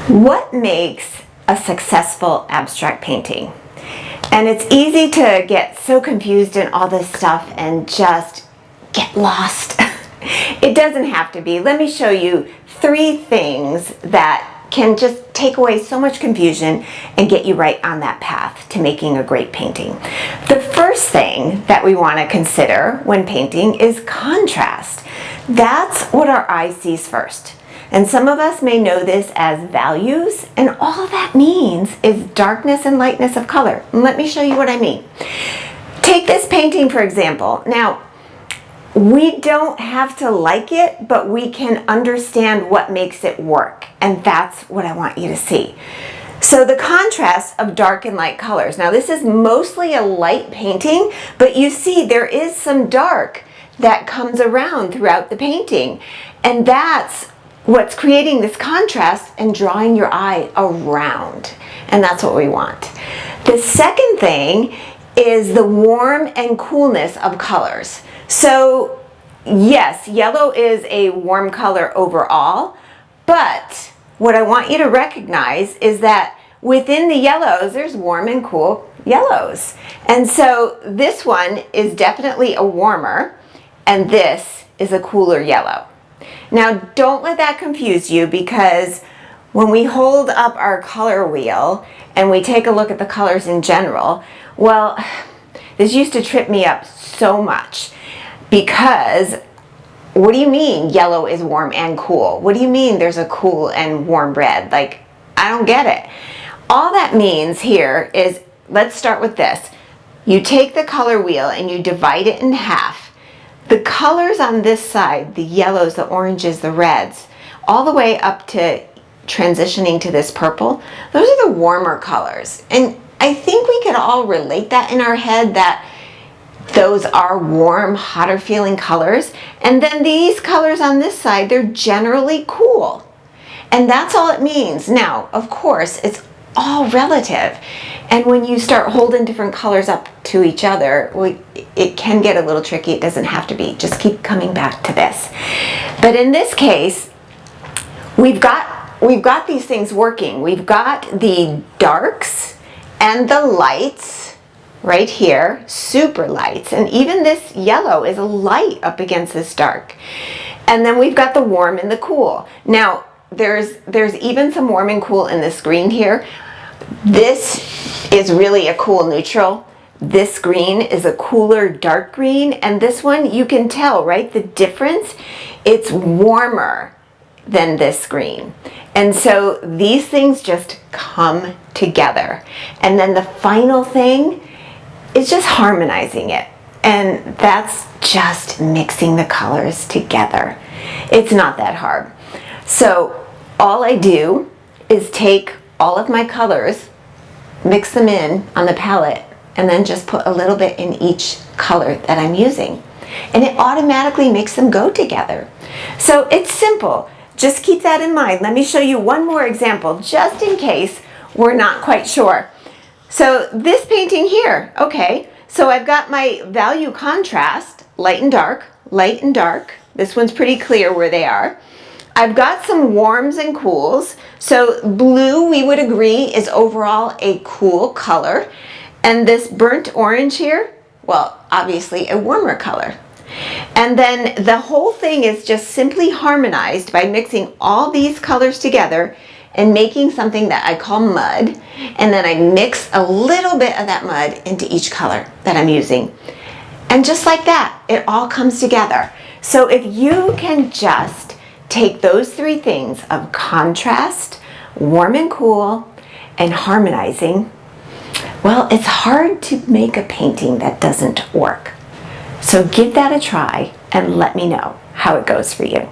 What makes a successful abstract painting? And it's easy to get so confused in all this stuff and just get lost. It doesn't have to be. Let me show you 3 things that can just take away so much confusion and get you right on that path to making a great painting. The first thing that we want to consider when painting is contrast. That's what our eye sees first. And some of us may know this as values, and all that means is darkness and lightness of color. And let me show you what I mean. Take this painting, for example. Now, we don't have to like it, but we can understand what makes it work. And that's what I want you to see. So the contrast of dark and light colors. Now, this is mostly a light painting, but you see there is some dark that comes around throughout the painting. And that's what's creating this contrast and drawing your eye around. And that's what we want. The second thing is the warm and coolness of colors. So yes, yellow is a warm color overall, but what I want you to recognize is that within the yellows, there's warm and cool yellows. And so this one is definitely a warmer, and this is a cooler yellow. Now, don't let that confuse you, because when we hold up our color wheel and we take a look at the colors in general, well, this used to trip me up so much, because what do you mean yellow is warm and cool? What do you mean there's a cool and warm red? Like, I don't get it. All that means here is, let's start with this. You take the color wheel and you divide it in half. The colors on this side, the yellows, the oranges, the reds, all the way up to transitioning to this purple, those are the warmer colors. And I think we could all relate that in our head, that those are warm, hotter feeling colors. And then these colors on this side, they're generally cool. And that's all it means. Now, of course, it's all relative. And when you start holding different colors up to each other, well, it can get a little tricky. It doesn't have to be. Just keep coming back to this. But in this case, we've got these things working. We've got the darks and the lights right here, super lights. And even this yellow is a light up against this dark. And then we've got the warm and the cool. Now, there's even some warm and cool in this green here. This is really a cool neutral. This green is a cooler dark green, and this one, you can tell, right, the difference. It's warmer than this green. And so these things just come together. And then the final thing is just harmonizing it. And that's just mixing the colors together. It's not that hard. So all I do is take all of my colors, mix them in on the palette, and then just put a little bit in each color that I'm using. And it automatically makes them go together. So it's simple. Just keep that in mind. Let me show you one more example, just in case we're not quite sure. So this painting here, okay, so I've got my value contrast, light and dark, light and dark. This one's pretty clear where they are. I've got some warms and cools. So blue, we would agree, is overall a cool color. And this burnt orange here, well, obviously a warmer color. And then the whole thing is just simply harmonized by mixing all these colors together and making something that I call mud. And then I mix a little bit of that mud into each color that I'm using. And just like that, it all comes together. So if you can just take those 3 things of contrast, warm and cool, and harmonizing, well, it's hard to make a painting that doesn't work. So give that a try and let me know how it goes for you.